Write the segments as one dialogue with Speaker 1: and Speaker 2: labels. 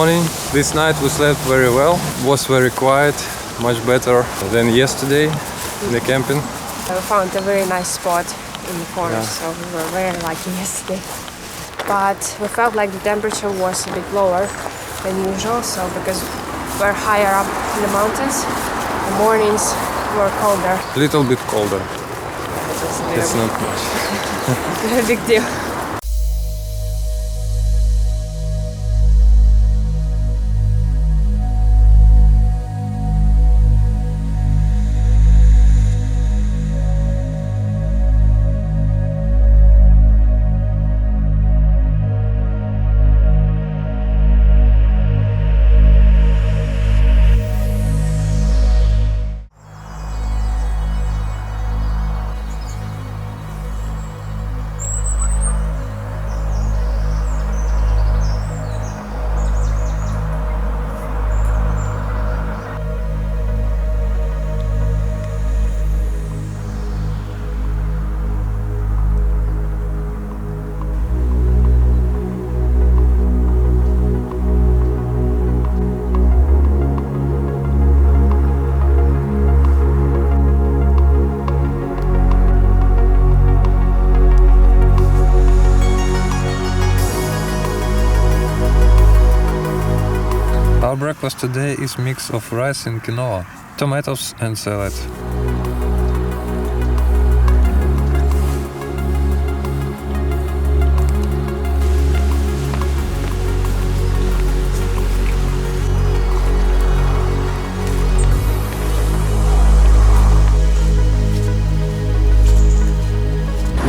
Speaker 1: morning. This night we slept very well. It was very quiet, much better than yesterday in the camping.
Speaker 2: We found a very nice spot in the forest, so we were very lucky yesterday. But we felt like the temperature was a bit lower than usual, so because we're higher up in the mountains, the mornings were colder.
Speaker 1: A little bit colder. It's not much.
Speaker 2: Not a big deal.
Speaker 1: Our breakfast today is mix of rice and quinoa, tomatoes and salad.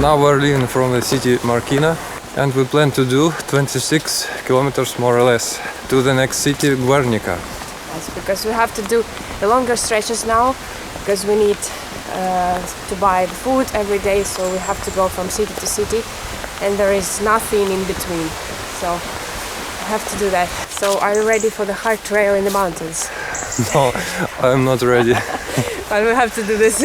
Speaker 1: Now we're leaving from the city Markina, and we plan to do 26 kilometers more or less to the next city, Gernika.
Speaker 2: Yes, because we have to do the longer stretches now, because we need to buy the food every day, so we have to go from city to city, and there is nothing in between, so we have to do that. So are you ready for the hard trail in the mountains?
Speaker 1: No, I'm not ready.
Speaker 2: But we have to do this.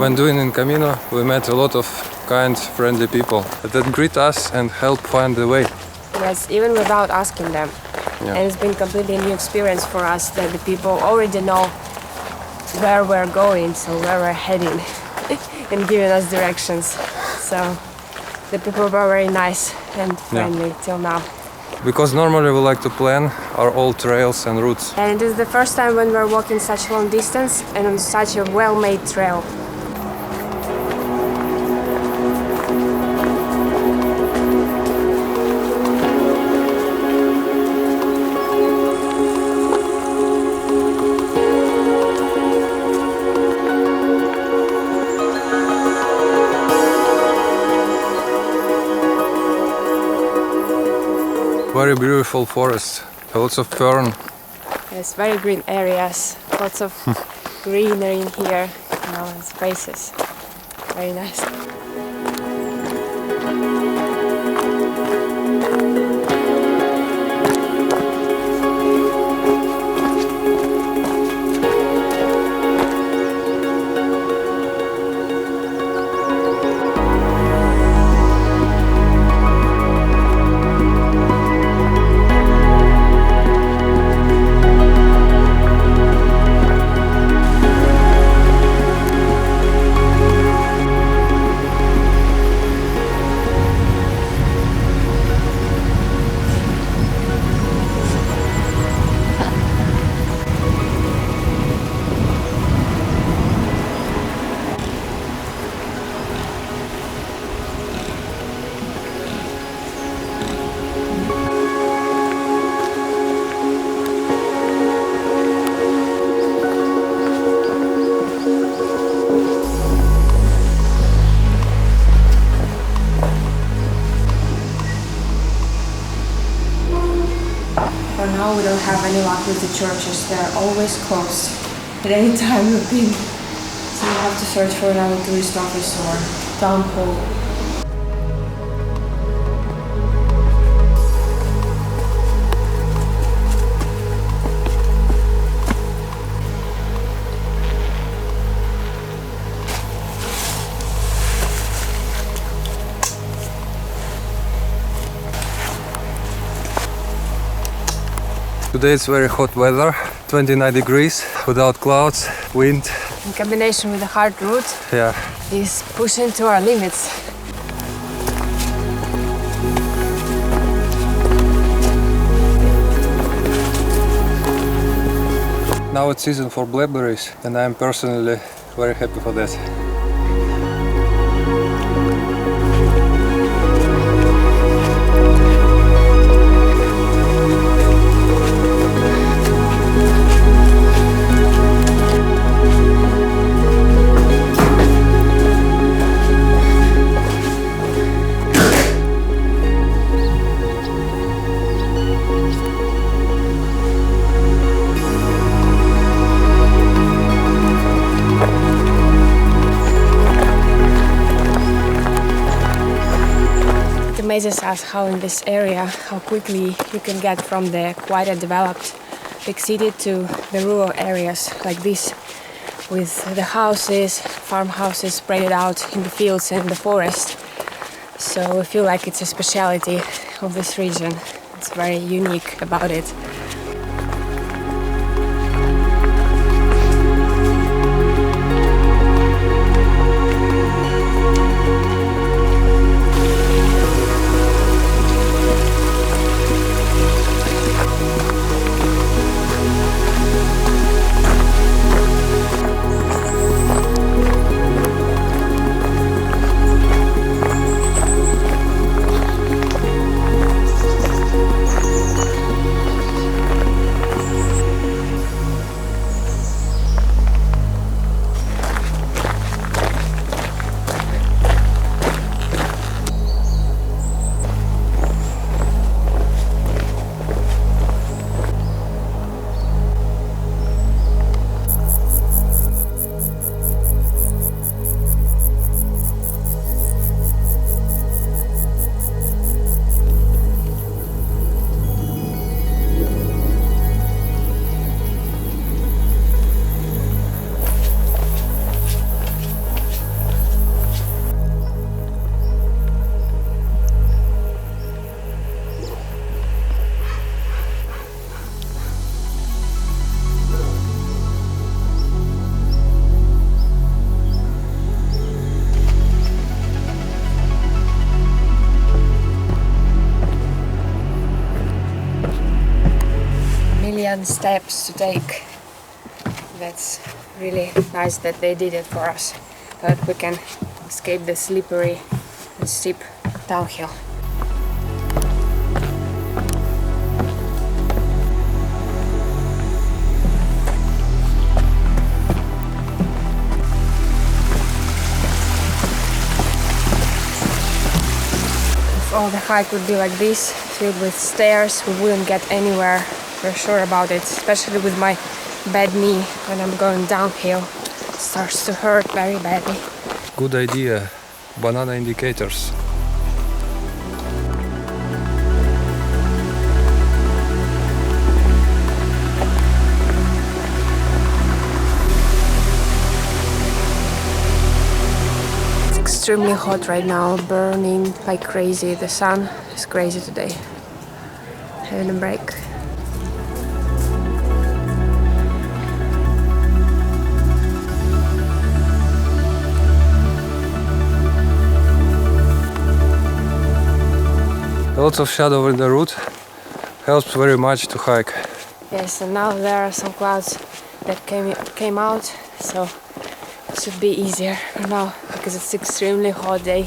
Speaker 1: When doing in Camino, we met a lot of kind, friendly people that greet us and help find the way.
Speaker 2: Yes, even without asking them.
Speaker 1: Yeah.
Speaker 2: And it's been completely new experience for us that the people already know where we're going, so where we're heading, and giving us directions. So the people were very nice and friendly till now.
Speaker 1: Because normally we like to plan our old trails and routes.
Speaker 2: And it is the first time when we're walking such long distance and on such a well-made trail.
Speaker 1: Very beautiful forest, lots of fern.
Speaker 2: Yes, very green areas, lots of greenery in here, and spaces. Very nice. any luck with the churches. They're always closed at any time we've been. So we have to search for another tourist office or town hall.
Speaker 1: Today it's very hot weather, 29 degrees, without clouds, wind.
Speaker 2: In combination with the hard route,
Speaker 1: Yeah.
Speaker 2: is pushing to our limits.
Speaker 1: Now it's season for blackberries and I'm personally very happy for that.
Speaker 2: It amazes us how in this area, how quickly you can get from the quite a developed big city to the rural areas like this, with the houses, farmhouses spread out in the fields and the forest. So we feel like it's a speciality of this region. It's very unique about it. Steps to take. That's really nice that they did it for us, but we can escape the slippery and steep downhill. If all the hike would be like this, filled with stairs, we wouldn't get anywhere. We're sure about it, especially with my bad knee when I'm going downhill. It starts to hurt very badly.
Speaker 1: Good idea. Banana indicators.
Speaker 2: It's extremely hot right now, burning like crazy. The sun is crazy today. Having a break.
Speaker 1: Lots of shadow in the route helps very much to hike.
Speaker 2: Yes, and now there are some clouds that came out, so it should be easier for now because it's extremely hot day.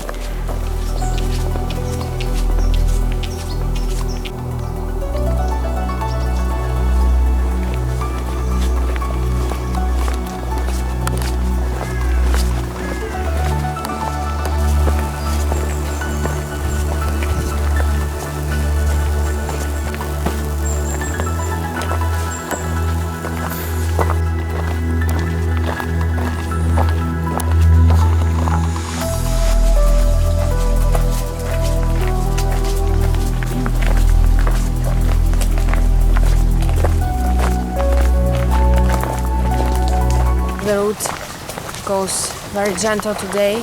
Speaker 2: the route goes very gentle today.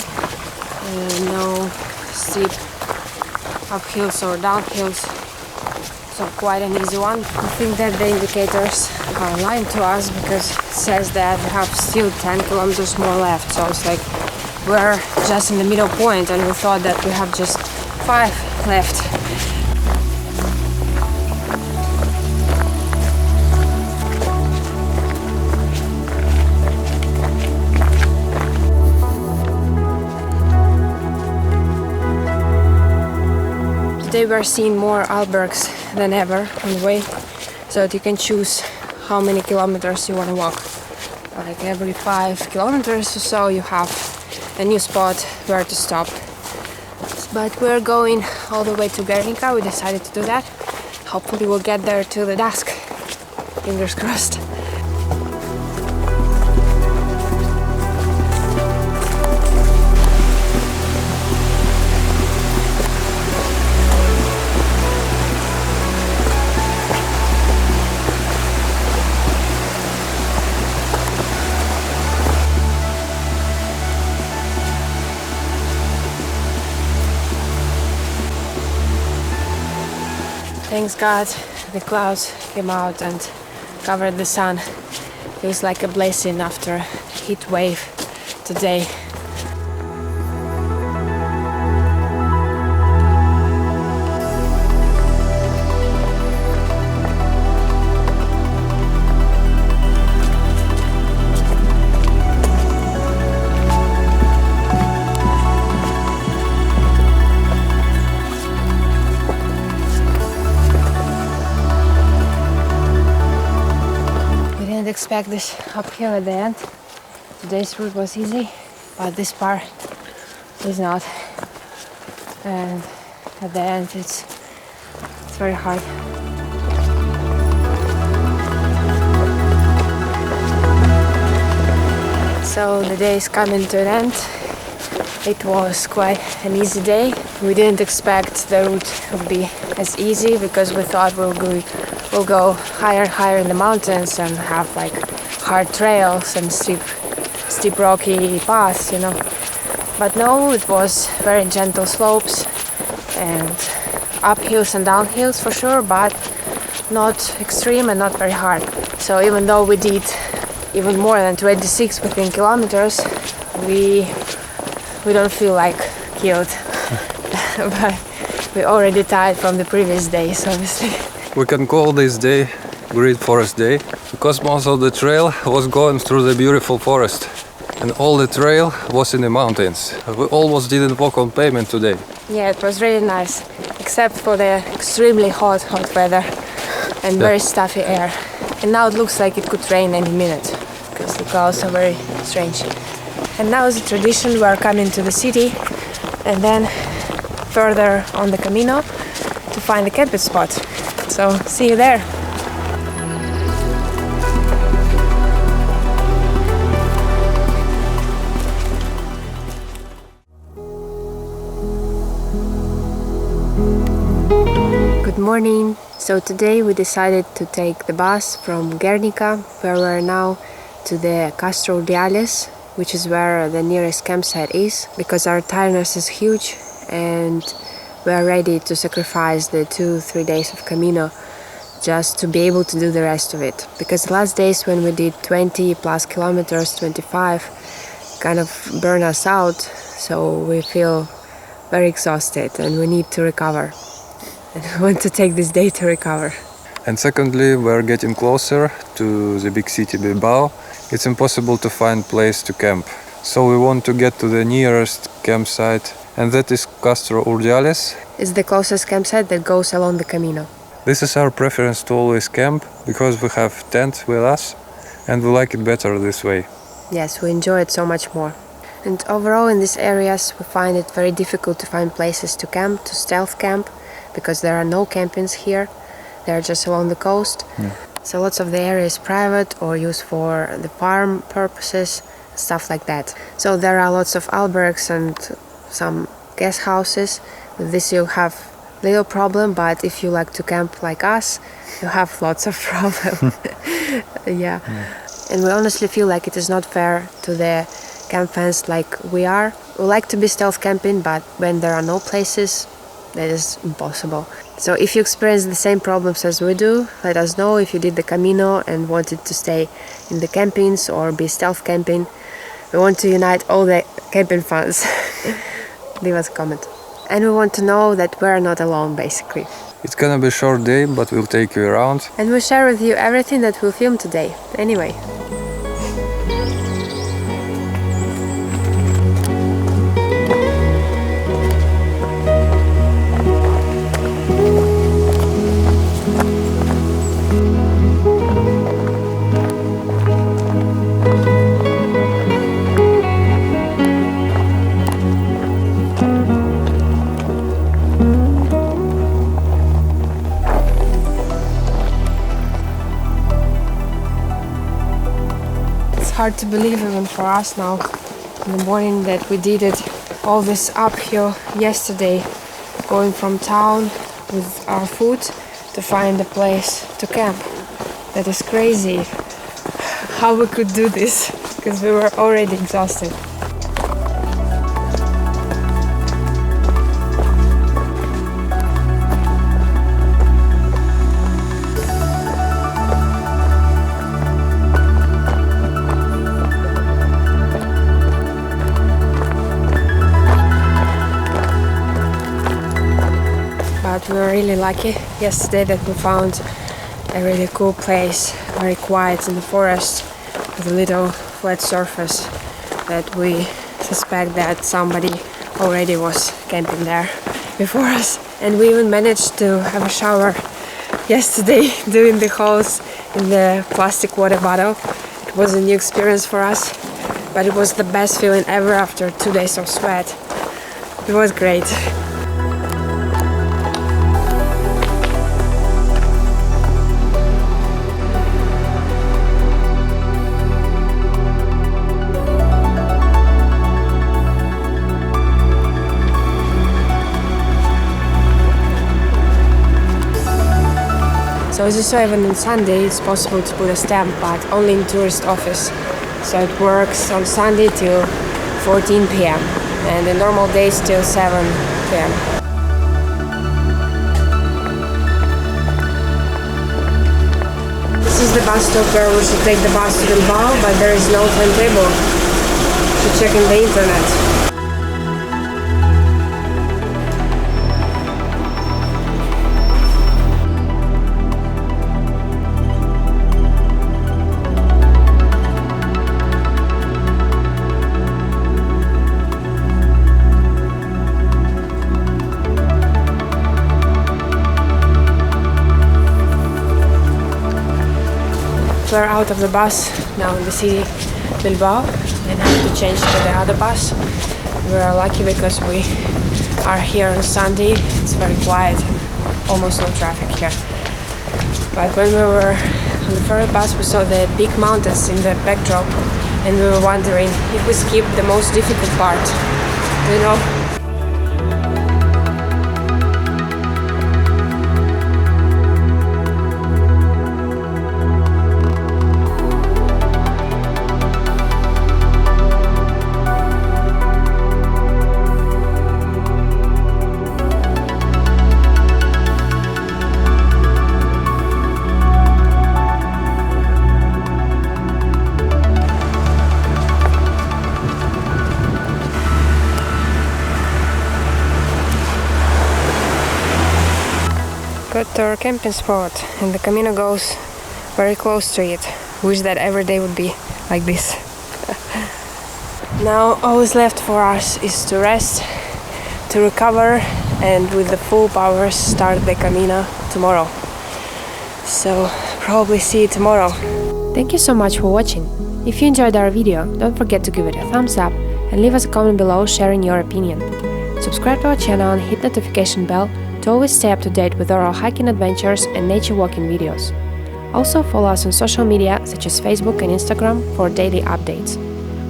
Speaker 2: No steep uphills or downhills, so quite an easy one. I think that the indicators are lying to us because it says that we have still 10 kilometers more left, so it's like we're just in the middle point and we thought that we have just 5 left. Today we're seeing more albergs than ever on the way, so that you can choose how many kilometers you want to walk. Like every 5 kilometers or so you have a new spot where to stop. But we're going all the way to Gernika. We decided to do that. Hopefully we'll get there till the dusk. Fingers crossed. Thanks God, the clouds came out and covered the sun. Feels like a blessing after a heat wave today. Expect this uphill at the end. Today's route was easy, but this part is not, and at the end it's very hard. So the day is coming to an end. It was quite an easy day. We didn't expect the route would be as easy because we thought we'll go higher and higher in the mountains and have like hard trails and steep rocky paths, you know. But no, it was very gentle slopes and uphills and downhills for sure, but not extreme and not very hard. So even though we did even more than 26 within kilometers, we don't feel like killed. But we already tired from the previous days, obviously.
Speaker 1: We can call this day Great Forest Day because most of the trail was going through the beautiful forest and all the trail was in the mountains. We almost didn't walk on pavement today.
Speaker 2: Yeah, it was really nice, except for the extremely hot weather and very stuffy air. And now it looks like it could rain any minute because the clouds are very strange. And now is the tradition, we are coming to the city and then further on the Camino to find the camping spot. So see you there. Good morning. So today we decided to take the bus from Gernika, where we are now, to the Castro Urdiales, which is where the nearest campsite is, because our tiredness is huge and we are ready to sacrifice the 2-3 days of Camino just to be able to do the rest of it. Because the last days when we did 20 plus kilometers, 25, kind of burn us out, so we feel very exhausted and we need to recover. And we want to take this day to recover.
Speaker 1: And secondly, we're getting closer to the big city Bilbao. It's impossible to find place to camp. So we want to get to the nearest campsite, and that is Castro Urdiales.
Speaker 2: It's the closest campsite that goes along the Camino.
Speaker 1: This is our preference to always camp, because we have tent with us, and we like it better this way.
Speaker 2: Yes, we enjoy it so much more. And overall in these areas we find it very difficult to find places to camp, to stealth camp, because there are no campings here. They're just along the coast. Yeah. So lots of the area is private or used for the farm purposes, stuff like that. So there are lots of albergs and some guest houses. With this you have little problem, but if you like to camp like us, you have lots of problem. Yeah. And we honestly feel like it is not fair to the camp fans like we are. We like to be stealth camping, but when there are no places, that is impossible. So if you experience the same problems as we do, let us know. If you did the Camino and wanted to stay in the campings or be stealth camping, we want to unite all the camping fans. Leave us a comment. And we want to know that we're not alone, basically.
Speaker 1: It's gonna be a short day, but we'll take you around.
Speaker 2: And we'll share with you everything that we'll film today. Anyway. Hard to believe even for us now in the morning that we did it all this uphill yesterday, going from town with our food to find a place to camp. That is crazy how we could do this, because we were already exhausted. But we were really lucky yesterday that we found a really cool place, very quiet in the forest, with a little flat surface that we suspect that somebody already was camping there before us. And we even managed to have a shower yesterday, doing the holes in the plastic water bottle. It was a new experience for us, but it was the best feeling ever after 2 days of sweat. It was great. So as you saw, even on Sunday it's possible to put a stamp, but only in tourist office. So it works on Sunday till 14 p.m. and the normal days till 7 p.m. This is the bus stop where we should take the bus to Bilbao, but there is no timetable. To check in the internet. We're out of the bus now in the city, Bilbao, and have to change to the other bus. We are lucky because we are here on Sunday. It's very quiet, almost no traffic here. But when we were on the first bus, we saw the big mountains in the backdrop, and we were wondering if we skipped the most difficult part. You know? Got to our camping spot, and the Camino goes very close to it. Wish that every day would be like this. Now all is left for us is to rest, to recover, and with the full powers start the Camino tomorrow. So probably see you tomorrow. Thank you so much for watching. If you enjoyed our video, don't forget to give it a thumbs up and leave us a comment below sharing your opinion. Subscribe to our channel and hit notification bell to always stay up to date with our hiking adventures and nature walking videos. Also follow us on social media such as Facebook and Instagram for daily updates.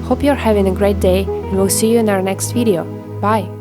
Speaker 2: Hope you're having a great day, and we'll see you in our next video. Bye!